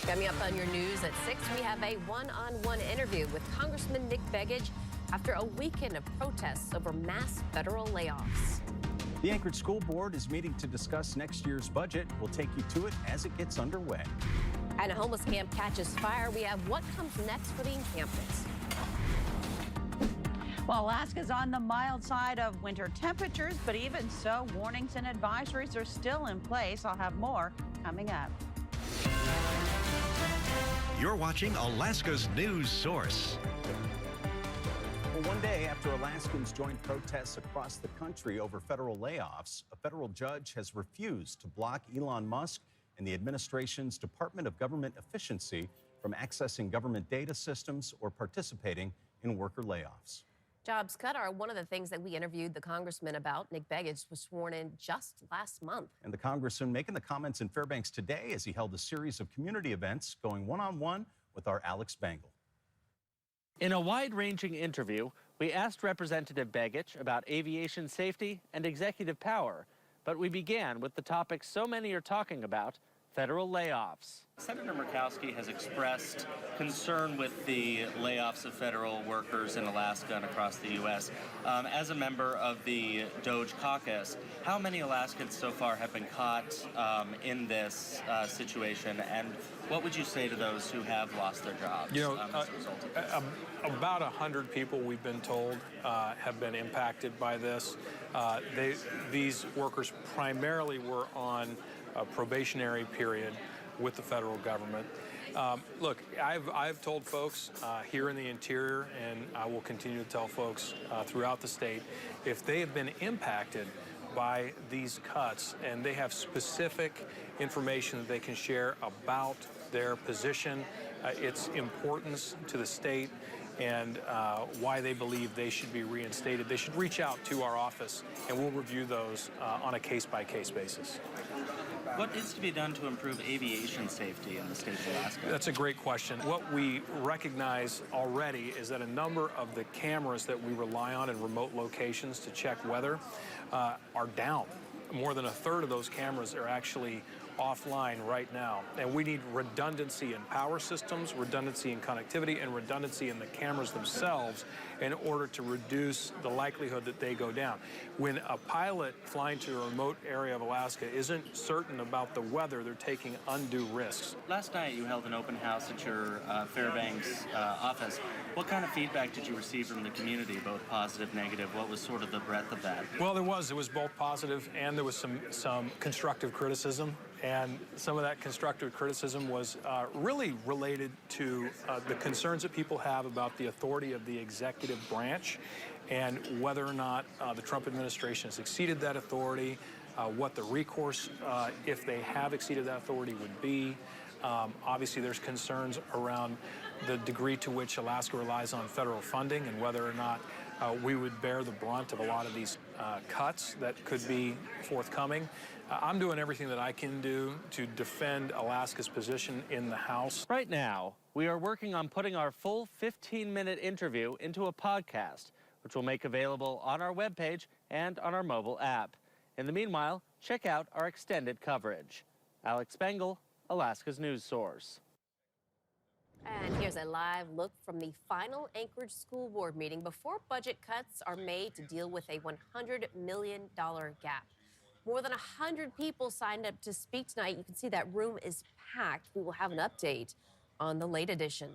Coming up on your news at 6, we have a one-on-one interview with Congressman Nick Begich after a weekend of protests over mass federal layoffs. The Anchorage School Board is meeting to discuss next year's budget. We'll take you to it as it gets underway. And a homeless camp catches fire. We have what comes next for the encampments. Well, Alaska's on the mild side of winter temperatures, but even so, warnings and advisories are still in place. I'll have more coming up. You're watching Alaska's news source. Well, one day after Alaskans joined protests across the country over federal layoffs, a federal judge has refused to block Elon Musk and the administration's Department of Government Efficiency from accessing government data systems or participating in worker layoffs. Jobs cut are one of the things that we interviewed the congressman about. Nick Begich was sworn in just last month. And the congressman making the comments in Fairbanks today as he held a series of community events going one-on-one with our Alex Bangle. In a wide-ranging interview, we asked Representative Begich about aviation safety and executive power, but we began with the topic so many are talking about, federal layoffs. Senator Murkowski has expressed concern with the layoffs of federal workers in Alaska and across the U.S. As a member of the DOGE caucus, how many Alaskans so far have been caught in this situation, and what would you say to those who have lost their jobs as a result of this? About 100 people, we've been told, have been impacted by this. These workers primarily were on a probationary period with the federal government. Look, I've told folks here in the interior, and I will continue to tell folks throughout the state, if they have been impacted by these cuts and they have specific information that they can share about their position, its importance to the state, and why they believe they should be reinstated, they should reach out to our office, and we'll review those on a case-by-case basis. What needs to be done to improve aviation safety in the state of Alaska? That's a great question. What we recognize already is that a number of the cameras that we rely on in remote locations to check weather are down. More than a third of those cameras are actually offline right now. And we need redundancy in power systems, redundancy in connectivity, and redundancy in the cameras themselves in order to reduce the likelihood that they go down. When a pilot flying to a remote area of Alaska isn't certain about the weather, they're taking undue risks. Last night you held an open house at your Fairbanks office. What kind of feedback did you receive from the community, both positive, negative? What was sort of the breadth of that? Well, it was both positive and there was some constructive criticism. And some of that constructive criticism was really related to the concerns that people have about the authority of the executive branch and whether or not the Trump administration has exceeded that authority, what the recourse, if they have exceeded that authority, would be. Obviously, there's concerns around the degree to which Alaska relies on federal funding and whether or not we would bear the brunt of a lot of these cuts that could be forthcoming. I'm doing everything that I can do to defend Alaska's position in the House. Right now, we are working on putting our full 15-minute interview into a podcast, which we'll make available on our webpage and on our mobile app. In the meanwhile, check out our extended coverage. Alex Bangle, Alaska's news source. And here's a live look from the final Anchorage School Board meeting before budget cuts are made to deal with a $100 million gap. More than 100 people signed up to speak tonight. You can see that room is packed. We will have an update on the late edition.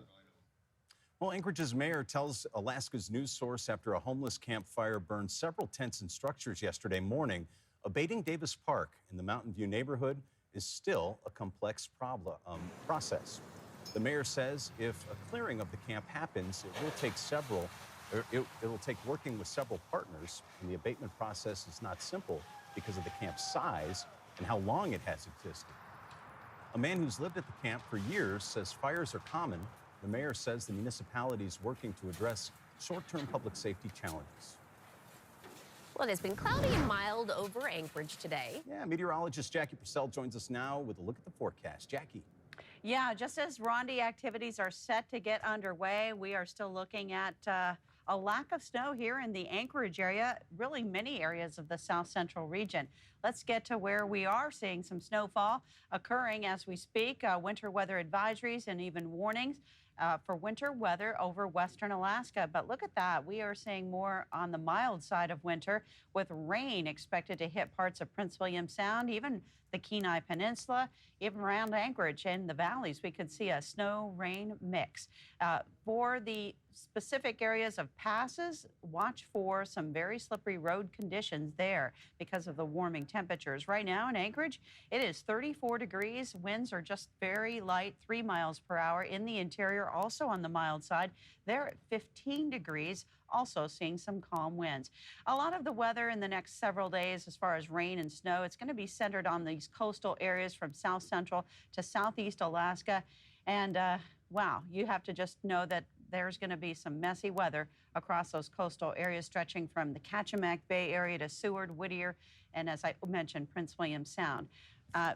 Well, Anchorage's mayor tells Alaska's news source after a homeless campfire burned several tents and structures yesterday morning, abating Davis Park in the Mountain View neighborhood is still a complex process. The mayor says if a clearing of the camp happens, it will take working with several partners, and the abatement process is not simple because of the camp's size and how long it has existed. A man who's lived at the camp for years says fires are common. The mayor says the municipality is working to address short-term public safety challenges. Well, it has been cloudy and mild over Anchorage today. Yeah, meteorologist Jackie Purcell joins us now with a look at the forecast. Jackie. Yeah, just as Rondi activities are set to get underway, we are still looking at a lack of snow here in the Anchorage area, really many areas of the south central region. Let's get to where we are seeing some snowfall occurring as we speak. Winter weather advisories and even warnings for winter weather over western Alaska. But look at that. We are seeing more on the mild side of winter with rain expected to hit parts of Prince William Sound, even the Kenai Peninsula, even around Anchorage and the valleys. We could see a snow-rain mix. For the specific areas of passes, watch for some very slippery road conditions there because of the warming temperatures. Right now in Anchorage, it is 34 degrees. Winds are just very light, 3 miles per hour. In the interior, also on the mild side, they're at 15 degrees. Also seeing some calm winds. A lot of the weather in the next several days as far as rain and snow, it's going to be centered on these coastal areas from south central to southeast Alaska. And wow, you have to just know that there's going to be some messy weather across those coastal areas stretching from the Kachemak Bay area to Seward, Whittier, and as I mentioned, Prince William Sound.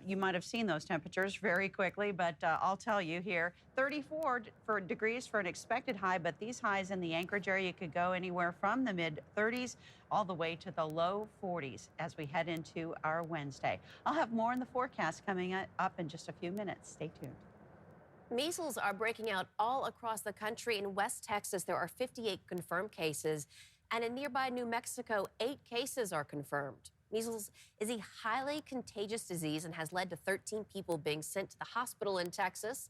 You might have seen those temperatures very quickly, but I'll tell you here, 34 degrees for an expected high, but these highs in the Anchorage area could go anywhere from the mid-30s all the way to the low 40s as we head into our Wednesday. I'll have more in the forecast coming up in just a few minutes. Stay tuned. Measles are breaking out all across the country. In West Texas, there are 58 confirmed cases, and in nearby New Mexico, 8 cases are confirmed. Measles is a highly contagious disease and has led to 13 people being sent to the hospital in Texas.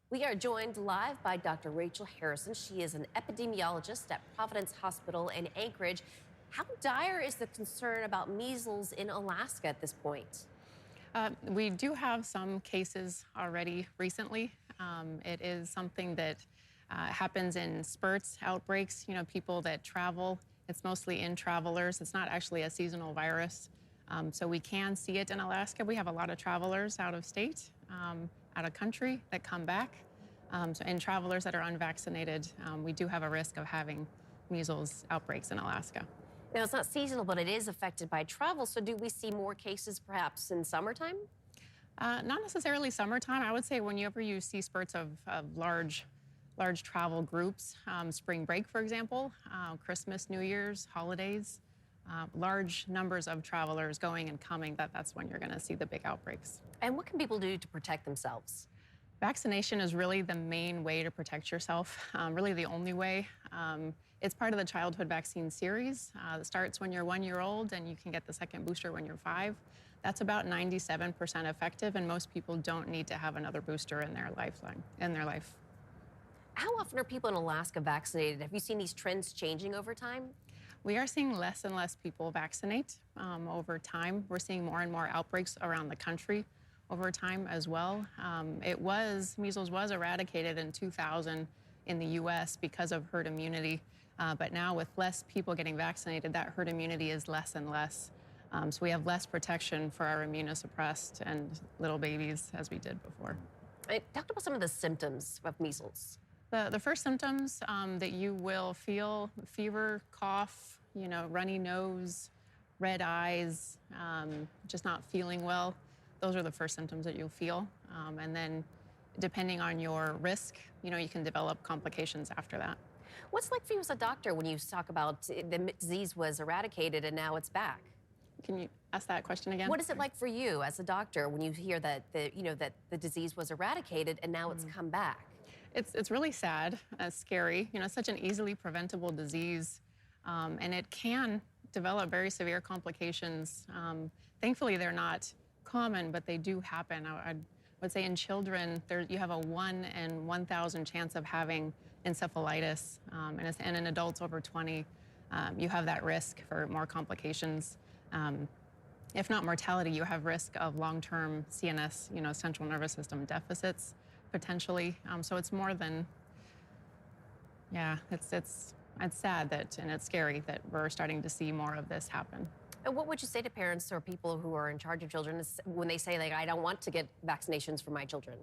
We are joined live by Dr. Rachel Harrison. She is an epidemiologist at Providence Hospital in Anchorage. How dire is the concern about measles in Alaska at this point? We do have some cases already recently. It is something that happens in spurts, outbreaks, people that travel. It's mostly in travelers. It's not actually a seasonal virus. So we can see it in Alaska. We have a lot of travelers out of state, out of country that come back. And travelers that are unvaccinated, we do have a risk of having measles outbreaks in Alaska. Now, it's not seasonal, but it is affected by travel. So do we see more cases perhaps in summertime? Not necessarily summertime. I would say whenever you see spurts of large travel groups, spring break, for example, Christmas, New Year's, holidays, large numbers of travelers going and coming, that's when you're going to see the big outbreaks. And what can people do to protect themselves? Vaccination is really the main way to protect yourself, really the only way. It's part of the childhood vaccine series that starts when you're 1 year old, and you can get the second booster when you're 5. That's about 97% effective, and most people don't need to have another booster in their life. How often are people in Alaska vaccinated? Have you seen these trends changing over time? We are seeing less and less people vaccinate over time. We're seeing more and more outbreaks around the country over time as well. Measles was eradicated in 2000 in the U.S. because of herd immunity. But now with less people getting vaccinated, that herd immunity is less and less. So we have less protection for our immunosuppressed and little babies as we did before. Talk about some of the symptoms of measles. The first symptoms that you will feel, fever, cough, runny nose, red eyes, just not feeling well. Those are the first symptoms that you'll feel. And then depending on your risk, you can develop complications after that. What's it like for you as a doctor when you talk about the disease was eradicated and now it's back? Can you ask that question again? What is it like for you as a doctor when you hear that the disease was eradicated and now it's come back? It's really sad, scary. It's such an easily preventable disease, and it can develop very severe complications. Thankfully, they're not common, but they do happen. I would say in children, you have a 1 in 1,000 chance of having encephalitis, and in adults over 20, you have that risk for more complications. If not mortality, you have risk of long-term CNS, central nervous system deficits, potentially. So it's more than, it's sad and it's scary that we're starting to see more of this happen. And what would you say to parents or people who are in charge of children when they say, I don't want to get vaccinations for my children?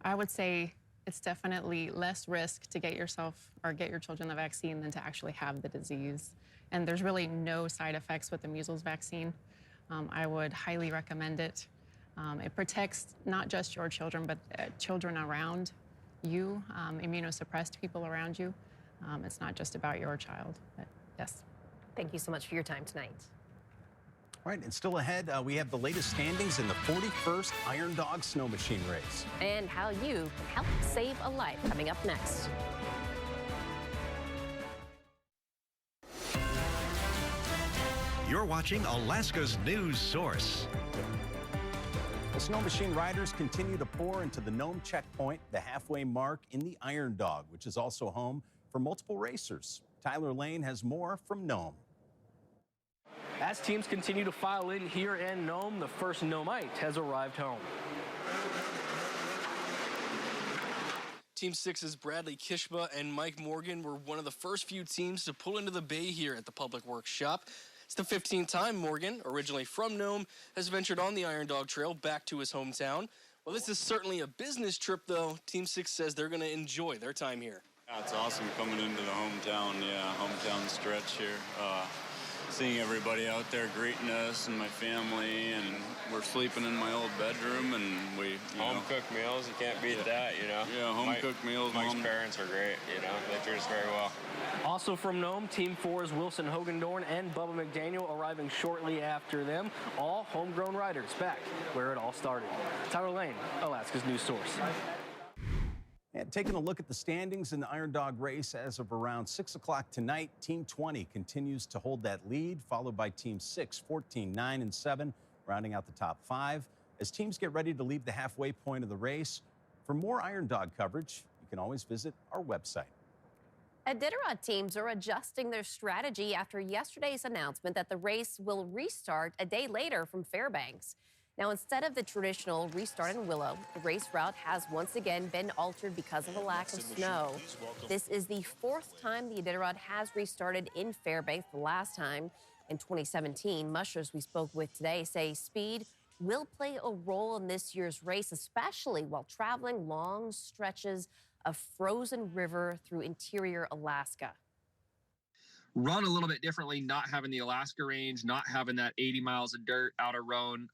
I would say it's definitely less risk to get yourself or get your children the vaccine than to actually have the disease. And there's really no side effects with the measles vaccine. I would highly recommend it. It protects not just your children, but children around you, immunosuppressed people around you. It's not just about your child, but yes. Thank you so much for your time tonight. Right, and still ahead, we have the latest standings in the 41st Iron Dog Snow Machine Race. And how you can help save a life coming up next. You're watching Alaska's news source. The Snow Machine riders continue to pour into the Nome checkpoint, the halfway mark in the Iron Dog, which is also home for multiple racers. Tyler Lane has more from Nome. As teams continue to file in here in Nome, the first Nomite has arrived home. Team 6's Bradley Kishba and Mike Morgan were one of the first few teams to pull into the bay here at the Public Works Shop. It's the 15th time Morgan, originally from Nome, has ventured on the Iron Dog Trail back to his hometown. Well, this is certainly a business trip, though. Team 6 says they're going to enjoy their time here. Yeah, it's awesome coming into the hometown, hometown stretch here. Seeing everybody out there greeting us and my family, and we're sleeping in my old bedroom, and we home-cooked meals, you can't beat that, Yeah, home-cooked meals. Mike's parents are great, they treat us very well. Also from Nome, Team 4's Wilson Hogendorn and Bubba McDaniel arriving shortly after them. All homegrown riders back where it all started. Tyler Lane, Alaska's news source. And taking a look at the standings in the Iron Dog race as of around 6 o'clock tonight, Team 20 continues to hold that lead, followed by Team 6, 14, 9, and 7, rounding out the top 5. As teams get ready to leave the halfway point of the race, for more Iron Dog coverage, you can always visit our website. Iditarod teams are adjusting their strategy after yesterday's announcement that the race will restart a day later from Fairbanks. Now, instead of the traditional restart in Willow, the race route has once again been altered because of a lack of snow. This is the 4th time the Iditarod has restarted in Fairbanks. The last time in 2017. Mushers we spoke with today say speed will play a role in this year's race, especially while traveling long stretches of frozen river through interior Alaska. Run a little bit differently, not having the Alaska range, not having that 80 miles of dirt out of Roan.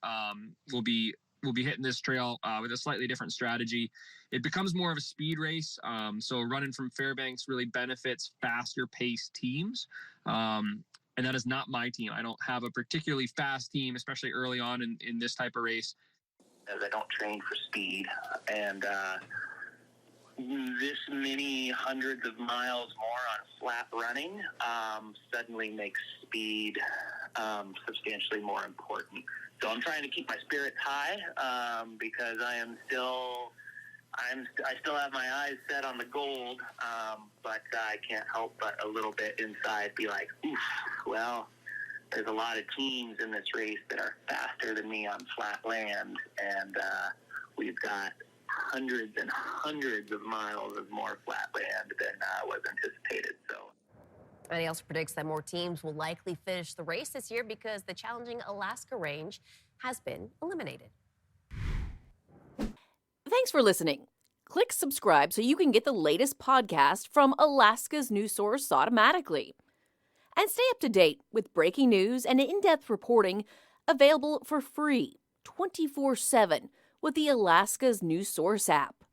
We'll be hitting this trail with a slightly different strategy. It becomes more of a speed race. So running from Fairbanks really benefits faster paced teams. And that is not my team. I don't have a particularly fast team, especially early on in this type of race. As I don't train for speed, and this many hundreds of miles more on flat running suddenly makes speed substantially more important. So I'm trying to keep my spirits high because I still have my eyes set on the gold, but I can't help but a little bit inside be like, oof, well, there's a lot of teams in this race that are faster than me on flat land, and we've got hundreds and hundreds of miles of more flat land than was anticipated. So, and he also predicts that more teams will likely finish the race this year because the challenging Alaska range has been eliminated. Thanks for listening. Click subscribe so you can get the latest podcast from Alaska's news source automatically. And stay up to date with breaking news and in-depth reporting available for free 24/7 with the Alaska's news source app.